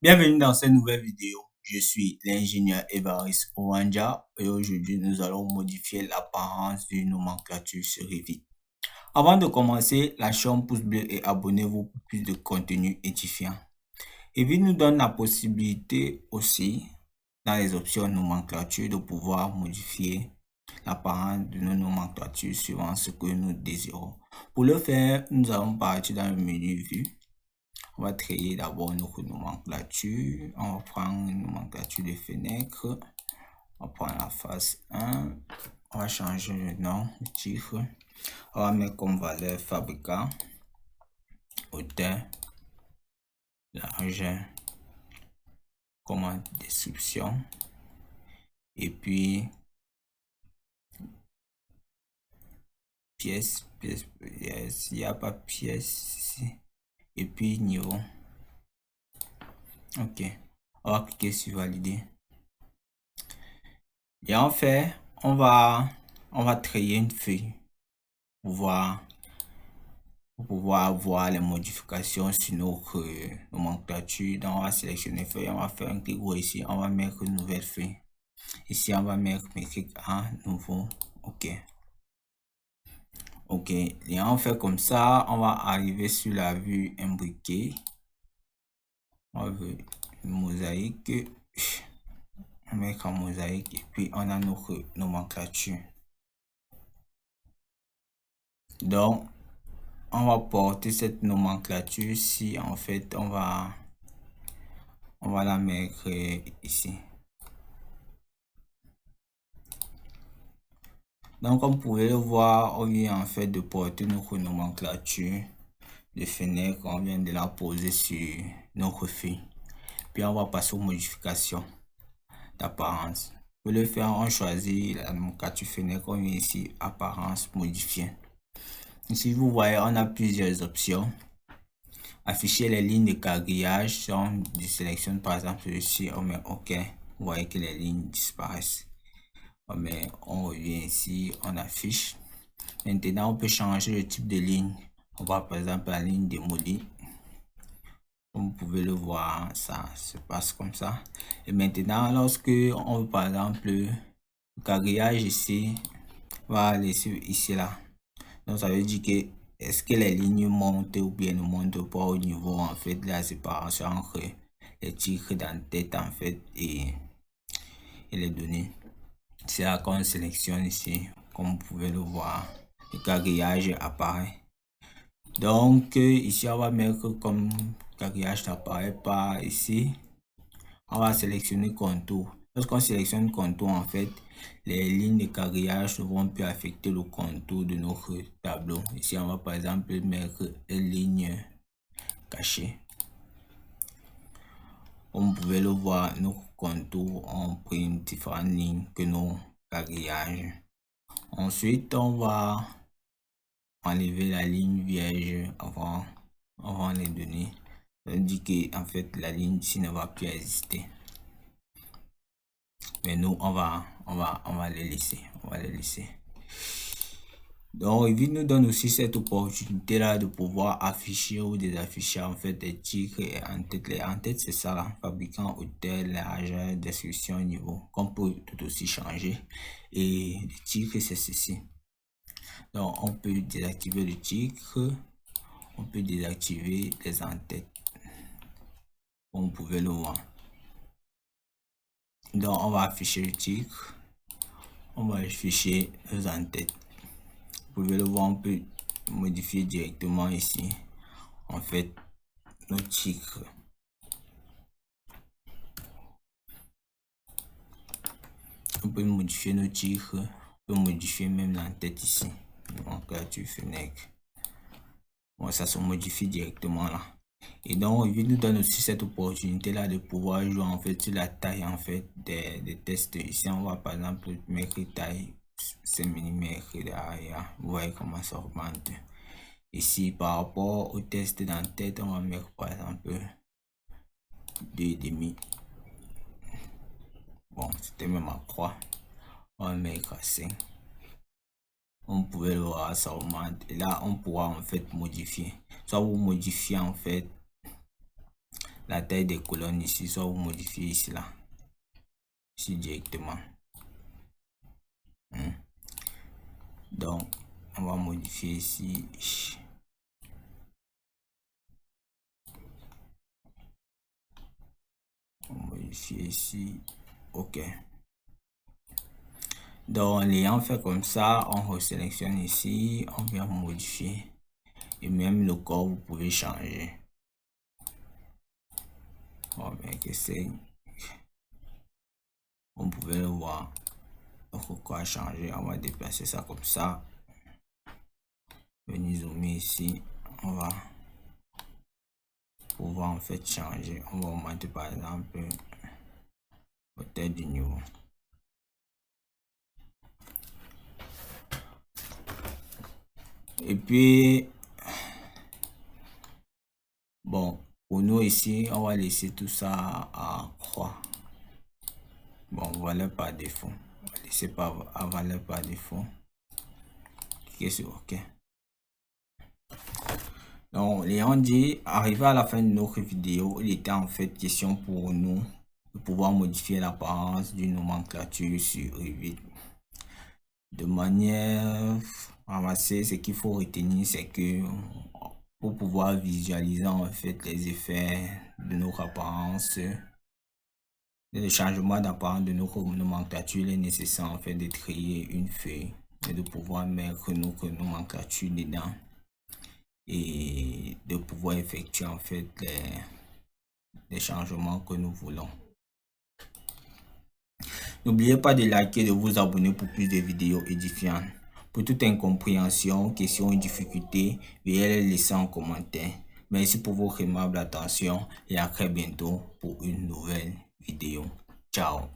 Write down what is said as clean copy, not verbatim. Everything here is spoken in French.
Bienvenue dans cette nouvelle vidéo. Je suis l'ingénieur Évariste Owanja et aujourd'hui nous allons modifier l'apparence d'une nomenclature sur Revit. Avant de commencer, lâchez un pouce bleu et abonnez-vous pour plus de contenu édifiant. Revit nous donne la possibilité aussi, dans les options nomenclature, de pouvoir modifier l'apparence de nos nomenclatures suivant ce que nous désirons. Pour le faire, nous allons partir dans le menu Vue. On va créer d'abord notre nomenclature. On va prendre une nomenclature de fenêtre. On va prendre la face 1. On va changer le nom, le titre. On va mettre comme valeur fabricant, hauteur, largeur, commande description. Et puis, pièce, s'il n'y a pas pièce ici. Et puis, niveau. Ok. On va cliquer sur valider. Et en fait, on va créer une feuille pour pouvoir voir les modifications sur notre nomenclature. Donc, on va sélectionner feuille, on va faire un clic droit ici, on va mettre une nouvelle feuille. Ici, on va mettre métrique à nouveau. Ok. Ok. Et on fait comme ça, on va arriver sur la vue imbriquée. On veut une mosaïque. On met en mosaïque et puis on a notre nomenclature. Donc, on va porter cette nomenclature si en fait on va la mettre ici. Donc comme vous pouvez le voir, on vient en fait de porter notre nomenclature de fenêtre, on vient de la poser sur notre feuille. Puis on va passer aux modifications d'apparence. Pour le faire, on choisit la nomenclature fenêtre, on vient ici apparence modifier. Ici vous voyez, on a plusieurs options. Afficher les lignes de quadrillage, si on sélectionne par exemple celui-ci, on met OK, vous voyez que les lignes disparaissent. On revient ici, on affiche. Maintenant, on peut changer le type de ligne. On va par exemple la ligne démolie. Comme vous pouvez le voir, ça se passe comme ça. Et maintenant, lorsque on veut par exemple le quadrillage ici, on va laisser ici là. Donc ça veut dire que est-ce que les lignes montent ou bien ne montent pas au niveau en fait de la séparation entre les titres d'entête en fait et les données. C'est là qu'on sélectionne ici, comme vous pouvez le voir, le quadrillage apparaît. Donc ici on va mettre comme quadrillage n'apparaît pas ici. On va sélectionner contour. Lorsqu'on sélectionne contour, en fait, les lignes de quadrillage ne vont plus affecter le contour de notre tableau. Ici, on va par exemple mettre une ligne cachée. Comme vous pouvez le voir, nos contours ont pris différentes lignes que nos quadrillages. Ensuite, on va enlever la ligne vierge avant les données. Ça veut dire que en fait la ligne ici ne va plus exister. Mais nous on va les laisser. Donc Revit nous donne aussi cette opportunité là de pouvoir afficher ou désafficher en fait des titres et en-tête. Les en-tête c'est ça là, fabricant, hauteur, largeur, description, niveau, qu'on peut tout aussi changer. Et le titre c'est ceci. Donc on peut désactiver le titre, on peut désactiver les en-têtes, comme vous pouvez le voir. Donc on va afficher le titre, on va afficher les en-têtes. Vous pouvez le voir, on peut modifier directement ici en fait nos titres. On peut modifier nos titres, on peut modifier même l'entête ici. Donc là tu fenêtre. Bon, ça se modifie directement là. Et donc il nous donne aussi cette opportunité là de pouvoir jouer en fait sur la taille en fait des tests. Ici on va par exemple mettre taille 5 mm derrière. Vous voyez comment ça augmente. Ici par rapport au test d'entête, on va mettre par exemple 2,5. Bon, c'était même à 3. On va mettre à 5. On pouvait le voir, ça augmente. Et là, on pourra en fait modifier. Soit vous modifiez en fait la taille des colonnes ici, soit vous modifiez ici là, ici directement. Donc on va modifier ici. On modifie ici. OK. Donc en l'ayant fait comme ça, on resélectionne ici, on vient modifier. Et même le corps, vous pouvez changer. Bon, bien que c'est... On pouvait le voir. Donc quoi changer, on va déplacer ça comme ça. Venir zoomer ici. On va pouvoir en fait changer. On va augmenter par exemple peut-être du niveau. Et puis bon, pour nous ici, on va laisser tout ça à croix. Bon, valeur par défaut. On va laisser à valeur par défaut. Cliquez sur OK. Donc, l'ayant dit, arrivé à la fin de notre vidéo, il était en fait question pour nous de pouvoir modifier l'apparence d'une nomenclature sur Revit. De manière ramassée, ce qu'il faut retenir, c'est que pour pouvoir visualiser en fait les effets de notre apparence, le changement d'apparence de notre nomenclature, il est nécessaire en fait de créer une feuille et de pouvoir mettre notre nomenclature dedans et de pouvoir effectuer en fait les changements que nous voulons. N'oubliez pas de liker et de vous abonner pour plus de vidéos édifiantes. Pour toute incompréhension, question ou difficulté, veuillez les laisser en commentaire. Merci pour votre aimable attention et à très bientôt pour une nouvelle vidéo. Ciao.